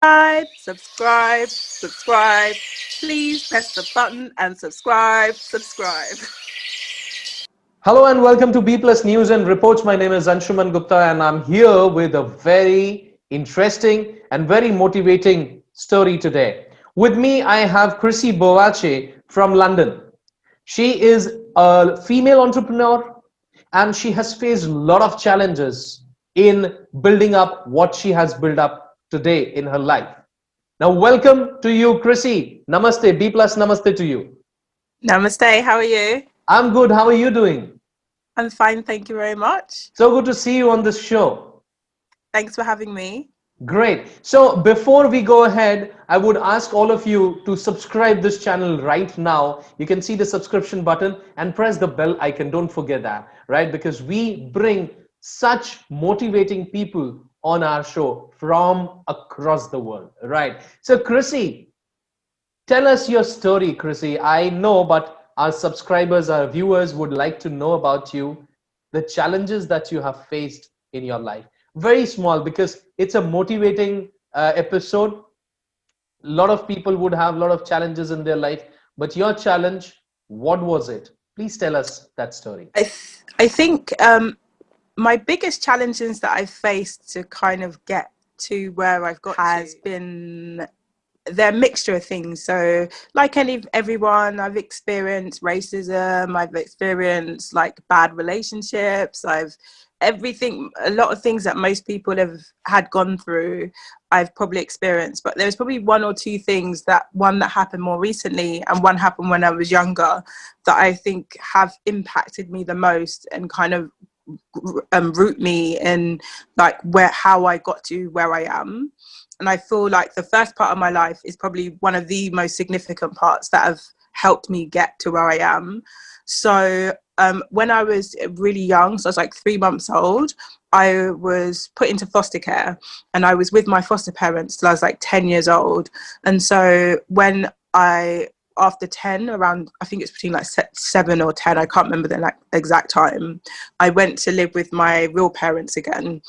Subscribe. Please press the button and subscribe. Hello and welcome to Bplus News and Reports. My name is Anshuman Gupta and I'm here with a very interesting and very motivating story today. With me, I have Krissi Boakye from London. She is a female entrepreneur and she has faced a lot of challenges in building up what she has built up today in her life. Now, welcome to you, Krissi. Namaste, Bplus, namaste to you. Namaste, how are you? I'm good. How are you doing? I'm fine, thank you very much. So good to see you on this show. Thanks for having me. Great. So before we go ahead, I would ask all of you to subscribe this channel right now. You can see the subscription button and press the bell icon. Don't forget that, right? Because we bring such motivating people on our show from across the world, right? So Krissi, tell us your story, Krissi. I know, but our subscribers, our viewers would like to know about you, the challenges that you have faced in your life. Very small because it's a motivating episode. A lot of people would have a lot of challenges in their life, but your challenge, what was it? Please tell us that story. I think my biggest challenges that I've faced to kind of get to where I've got has been they're a mixture of things. So like everyone, I've experienced racism, I've experienced like bad relationships, a lot of things that most people have had gone through, I've probably experienced. But there's probably one or two things, one that happened more recently and one happened when I was younger, that I think have impacted me the most and kind of root me in like how I got to where I am. And I feel like the first part of my life is probably one of the most significant parts that have helped me get to where I am. So when I was really young, so I was like 3 months old, I was put into foster care and I was with my foster parents till I was like 10 years old. And so after 10, around, I think it's between like 7 or 10, I can't remember the exact time, I went to live with my real parents again.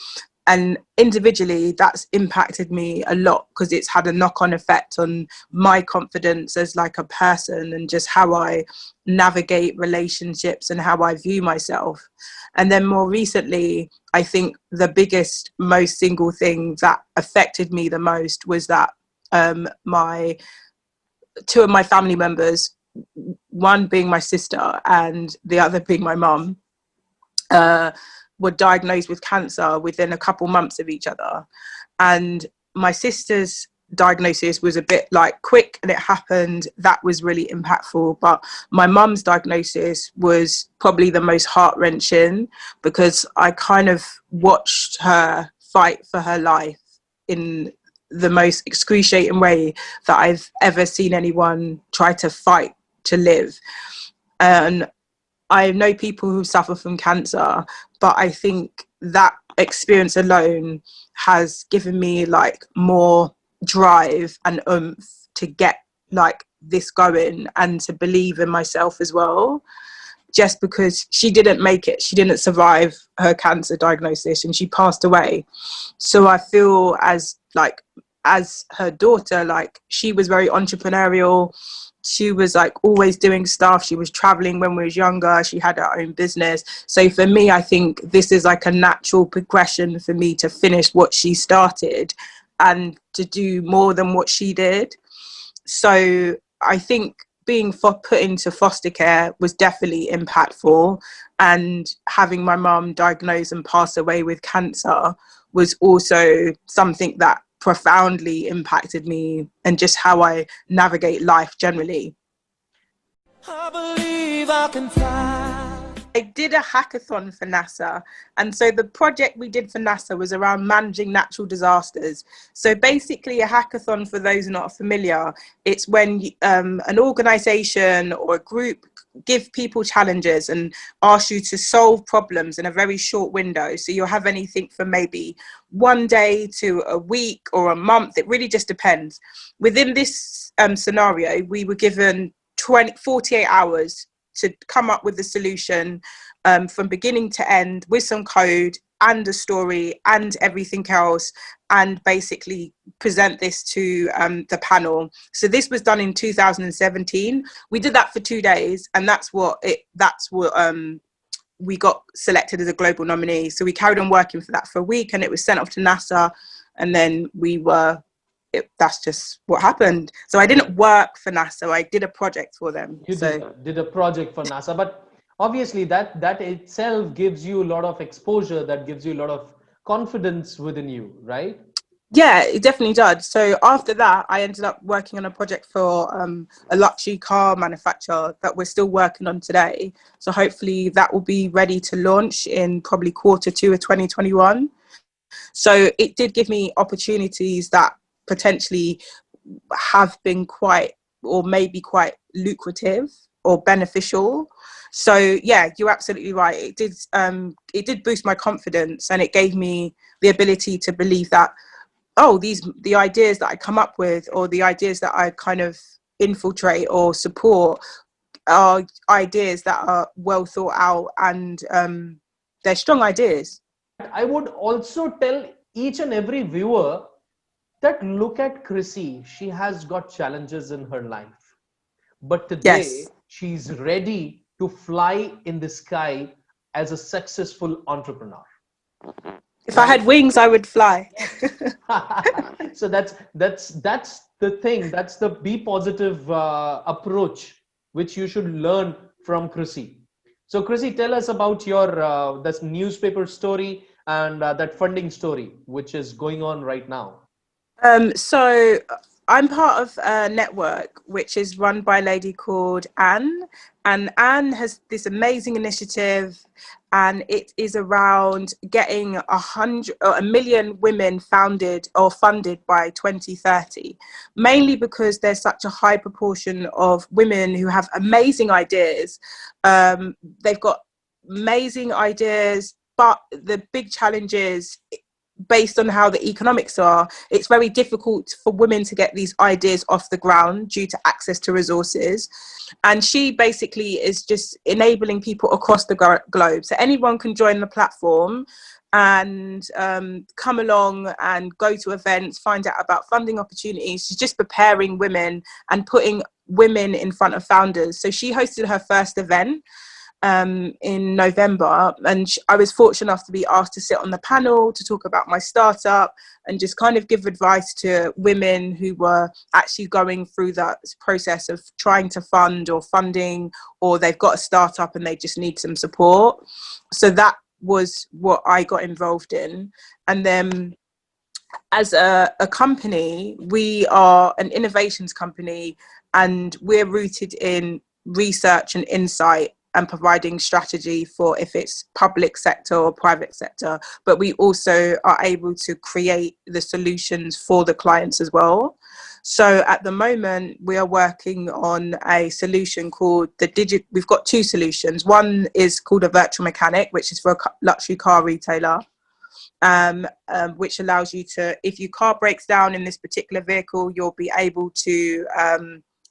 And individually, that's impacted me a lot because it's had a knock-on effect on my confidence as like a person and just how I navigate relationships and how I view myself. And then more recently, I think the biggest, most single thing that affected me the most was that my two of my family members, one being my sister and the other being my mum, were diagnosed with cancer within a couple months of each other. And my sister's diagnosis was a bit like quick and it happened. That was really impactful. But my mum's diagnosis was probably the most heart-wrenching because I kind of watched her fight for her life in the most excruciating way that I've ever seen anyone try to fight to live. And I know people who suffer from cancer, but I think that experience alone has given me like more drive and oomph to get like this going and to believe in myself as well. Just because she didn't make it, she didn't survive her cancer diagnosis and she passed away. So I feel as her daughter, like she was very entrepreneurial. She was like always doing stuff. She was traveling when we was younger. She had her own business. So for me, I think this is like a natural progression for me to finish what she started and to do more than what she did. So I think being put into foster care was definitely impactful, and having my mum diagnosed and pass away with cancer was also something that profoundly impacted me and just how I navigate life generally. I believe I can fly. I did a hackathon for NASA, and so the project we did for NASA was around managing natural disasters. So basically a hackathon, for those not familiar, it's when an organization or a group give people challenges and ask you to solve problems in a very short window. So you'll have anything from maybe 1 day to a week or a month. It really just depends. Within this scenario, we were given 48 hours to come up with the solution from beginning to end with some code and a story and everything else, and basically present this to the panel. So this was done in 2017. We did that for 2 days, and that's what we got selected as a global nominee. So we carried on working for that for a week, and it was sent off to NASA, and then that's just what happened. So I didn't work for NASA, I did a project for them. You did a project for NASA, but obviously that itself gives you a lot of exposure, that gives you a lot of confidence within you, right? Yeah, it definitely does. So after that, I ended up working on a project for a luxury car manufacturer that we're still working on today. So hopefully that will be ready to launch in probably Q2 of 2021. So it did give me opportunities that potentially have been quite, or maybe quite lucrative or beneficial. So yeah, you're absolutely right. It did boost my confidence, and it gave me the ability to believe that, the ideas that I come up with, or the ideas that I kind of infiltrate or support, are ideas that are well thought out, and they're strong ideas. I would also tell each and every viewer that look at Krissi. She has got challenges in her life, but today Yes. she's ready to fly in the sky as a successful entrepreneur. If I had wings, I would fly. So that's the thing. That's the be positive approach which you should learn from Krissi. So Krissi, tell us about your this newspaper story and that funding story which is going on right now. So I'm part of a network which is run by a lady called Anne, and Anne has this amazing initiative, and it is around getting 1 million women founded or funded by 2030, mainly because there's such a high proportion of women who have amazing ideas. They've got amazing ideas, but the big challenge is, based on how the economics are, it's very difficult for women to get these ideas off the ground due to access to resources. And she basically is just enabling people across the globe. So anyone can join the platform and come along and go to events, find out about funding opportunities. She's just preparing women and putting women in front of founders. So she hosted her first event in November, and I was fortunate enough to be asked to sit on the panel to talk about my startup and just kind of give advice to women who were actually going through that process of trying to fund or funding, or they've got a startup and they just need some support. So that was what I got involved in. And then as a company, we are an innovations company, and we're rooted in research and insight and providing strategy for if it's public sector or private sector, but we also are able to create the solutions for the clients as well. So at the moment, we are working on a solution called we've got 2 solutions. One is called a virtual mechanic, which is for a luxury car retailer, which allows you to, if your car breaks down in this particular vehicle, you'll be able to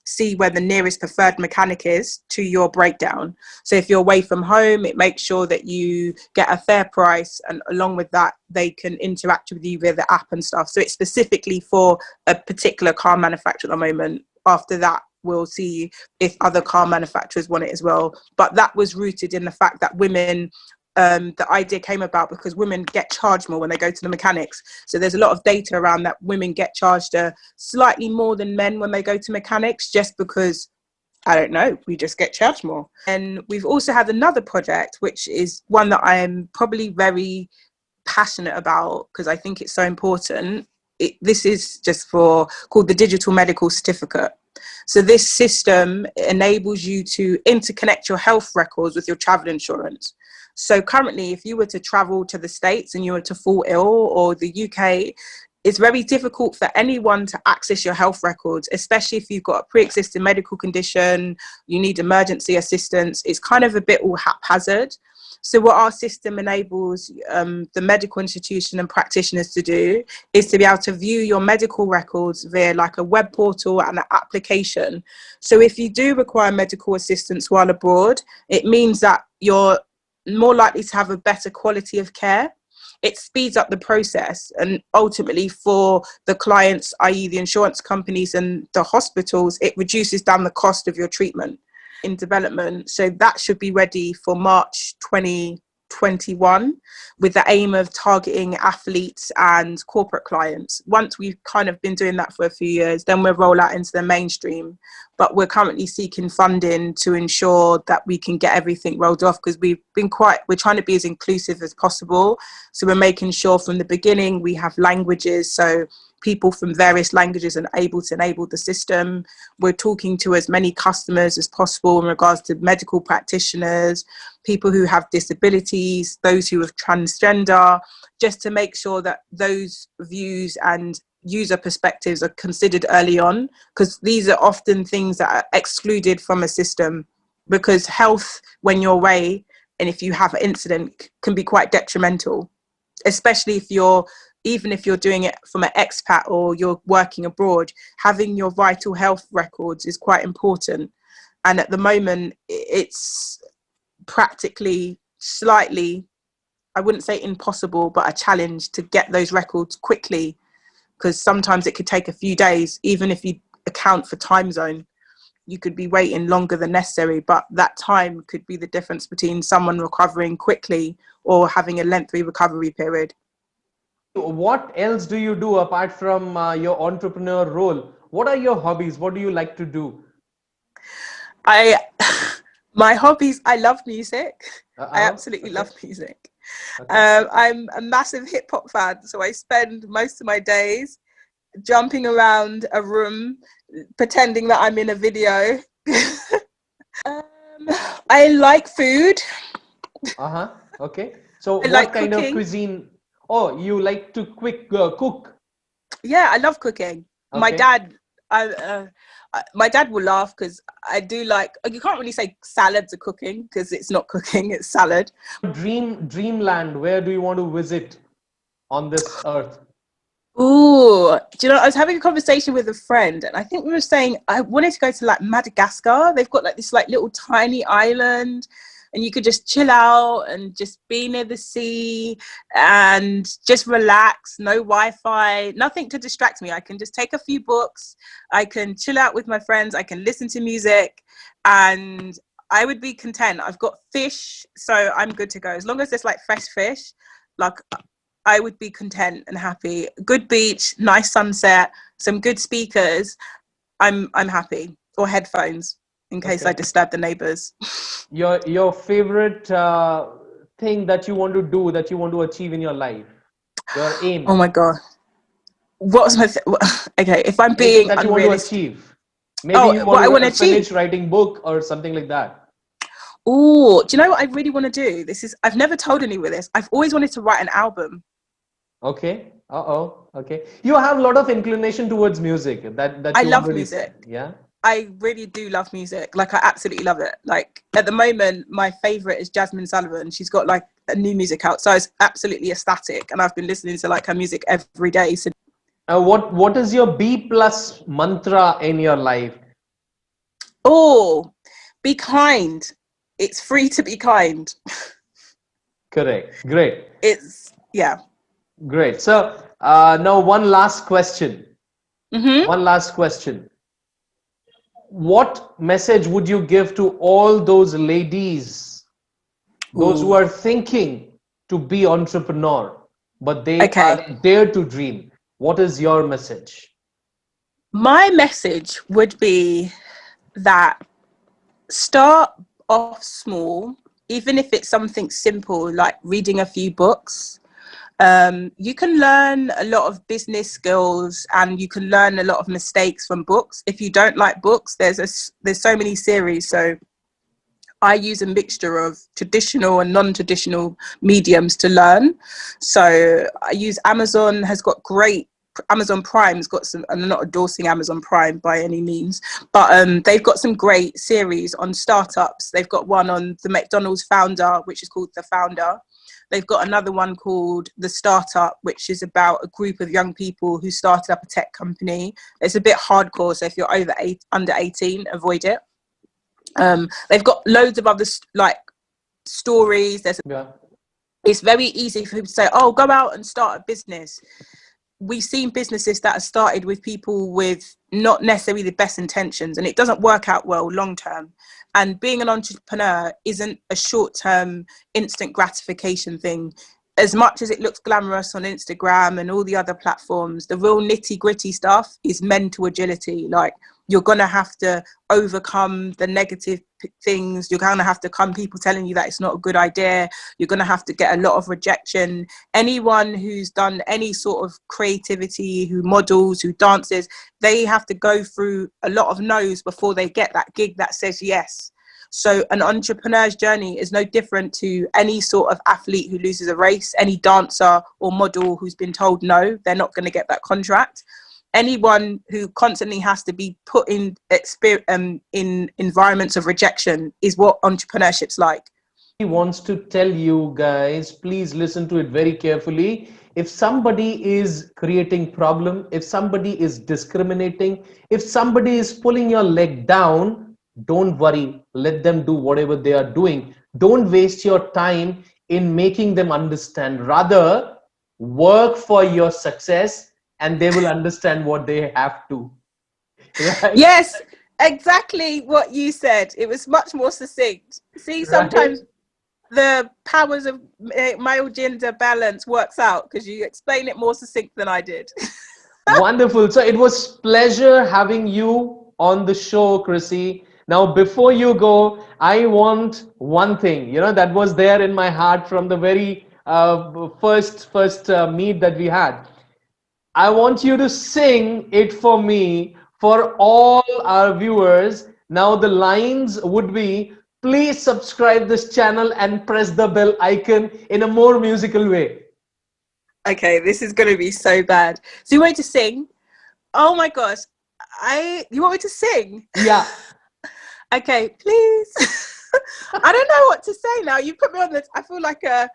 see where the nearest preferred mechanic is to your breakdown. So if you're away from home, it makes sure that you get a fair price, and along with that, they can interact with you via the app and stuff. So it's specifically for a particular car manufacturer at the moment. After that, we'll see if other car manufacturers want it as well. But that was rooted in the fact that women, the idea came about because women get charged more when they go to the mechanics. So there's a lot of data around that women get charged slightly more than men when they go to mechanics, just because, I don't know, we just get charged more. And we've also had another project, which is one that I am probably very passionate about because I think it's so important. This is just called the Digital Medical Certificate. So this system enables you to interconnect your health records with your travel insurance. So currently, if you were to travel to the States and you were to fall ill, or the UK, it's very difficult for anyone to access your health records, especially if you've got a pre-existing medical condition, you need emergency assistance. It's kind of a bit all haphazard. So what our system enables the medical institution and practitioners to do is to be able to view your medical records via like a web portal and an application. So if you do require medical assistance while abroad, it means that you're more likely to have a better quality of care. it speeds up the process, and ultimately for the clients, i.e. the insurance companies and the hospitals, it reduces down the cost of your treatment in development. So that should be ready for March 2021, with the aim of targeting athletes and corporate clients. Once we've kind of been doing that for a few years, then we'll roll out into the mainstream. But we're currently seeking funding to ensure that we can get everything rolled off, because we're trying to be as inclusive as possible. So we're making sure from the beginning we have languages, so people from various languages are able to enable the system. We're talking to as many customers as possible in regards to medical practitioners, people who have disabilities, those who are transgender, just to make sure that those views and user perspectives are considered early on, because these are often things that are excluded from a system, because health when you're away and if you have an incident can be quite detrimental, especially even if you're doing it from an expat or you're working abroad. Having your vital health records is quite important, and at the moment it's practically slightly, I wouldn't say impossible, but a challenge to get those records quickly, because sometimes it could take a few days. Even if you account for time zone, you could be waiting longer than necessary, but that time could be the difference between someone recovering quickly or having a lengthy recovery period. What else do you do apart from your entrepreneur role? What are your hobbies? What do you like to do? My hobbies, I love music. I absolutely love music. I'm a massive hip hop fan, so I spend most of my days jumping around a room pretending that I'm in a video. I like food. Okay. So I what like kind cooking. of cuisine? Oh, you like to cook? Yeah, I love cooking. Okay. My dad will laugh because I do like, you can't really say salads are cooking because it's not cooking, it's salad. Dreamland, where do you want to visit on this earth? Ooh, do you know, I was having a conversation with a friend, and I think we were saying I wanted to go to like Madagascar. They've got like this like little tiny island, and you could just chill out and just be near the sea and just relax. No Wi-Fi, nothing to distract me. I can just take a few books, I can chill out with my friends, I can listen to music, and I would be content. I've got fish, so I'm good to go. As long as there's like fresh fish, like I would be content and happy. Good beach, nice sunset, some good speakers. I'm happy. Or headphones in case I disturb the neighbors. Your favorite thing that you want to do, that you want to achieve in your life, your aim. Oh my god, what's my okay? If I'm being that you unrealistic, want to achieve, maybe you what I want want to to finish achieve. writing book or something like that. Oh, do you know what I really want to do? I've never told anyone this. I've always wanted to write an album. Okay. Okay. You have a lot of inclination towards music. That I you love already music. said. Yeah. I really do love music. Like, I absolutely love it. Like, at the moment, my favorite is Jasmine Sullivan. She's got like a new music out, so I was absolutely ecstatic, and I've been listening to like her music every day. So, what is your B+ mantra in your life? oh, be kind. It's free to be kind. Correct. Great. Yeah. Great. So now one last question. One last question. What message would you give to all those ladies, those who are thinking to be entrepreneur, but they are dare to dream? What is your message? My message would be that start off small, even if it's something simple like reading a few books. You can learn a lot of business skills, and you can learn a lot of mistakes from books. If you don't like books, there's so many series. So I use a mixture of traditional and non-traditional mediums to learn. So I use Amazon Prime's got some, I'm not endorsing Amazon Prime by any means, but they've got some great series on startups. They've got one on the McDonald's founder, which is called The Founder. They've got another one called The Startup, which is about a group of young people who started up a tech company. It's a bit hardcore, so if you're under 18, avoid it. They've got loads of other like stories. it's very easy for people to say, oh, go out and start a business. We've seen businesses that are started with people with not necessarily the best intentions, and it doesn't work out well long term. And being an entrepreneur isn't a short term instant gratification thing. As much as it looks glamorous on Instagram and all the other platforms, the real nitty gritty stuff is mental agility. Like, you're going to have to overcome the negative things. You're going to have to come people telling you that it's not a good idea. You're going to have to get a lot of rejection. Anyone who's done any sort of creativity, who models, who dances, they have to go through a lot of no's before they get that gig that says yes. So an entrepreneur's journey is no different to any sort of athlete who loses a race, any dancer or model who's been told no, they're not going to get that contract. Anyone who constantly has to be put in environments of rejection is what entrepreneurship's like. He wants to tell you guys, please listen to it very carefully. If somebody is creating problem, if somebody is discriminating, if somebody is pulling your leg down, don't worry, let them do whatever they are doing. Don't waste your time in making them understand. Rather, work for your success and they will understand what they have to. Right? Yes, exactly what you said. It was much more succinct. See, sometimes the powers of male gender balance works out because you explain it more succinct than I did. Wonderful. So it was pleasure having you on the show, Krissi. Now, before you go, I want one thing, that was there in my heart from the very first meet that we had. I want you to sing it for me, for all our viewers. Now, the lines would be, please subscribe this channel and press the bell icon in a more musical way. Okay, this is going to be so bad. So you want me to sing? Oh my gosh. You want me to sing? Yeah. Okay, please. I don't know what to say now. You put me on this. I feel like a...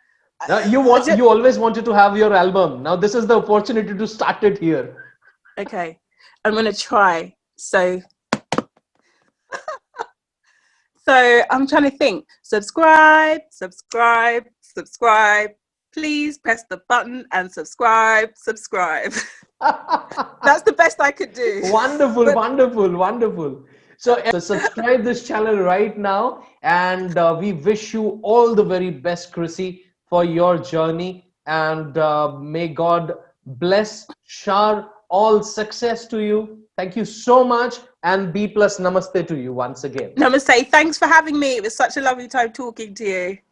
Now, you always wanted to have your album. Now this is the opportunity to start it here. Okay, I'm going to try. So I'm trying to think. Subscribe, subscribe, subscribe. Please press the button and subscribe, subscribe. That's the best I could do. Wonderful, wonderful, wonderful. So subscribe this channel right now, and we wish you all the very best, Krissi, for your journey, and may God bless, shower all success to you. Thank you so much, and Bplus namaste to you once again. Namaste. Thanks for having me. It was such a lovely time talking to you.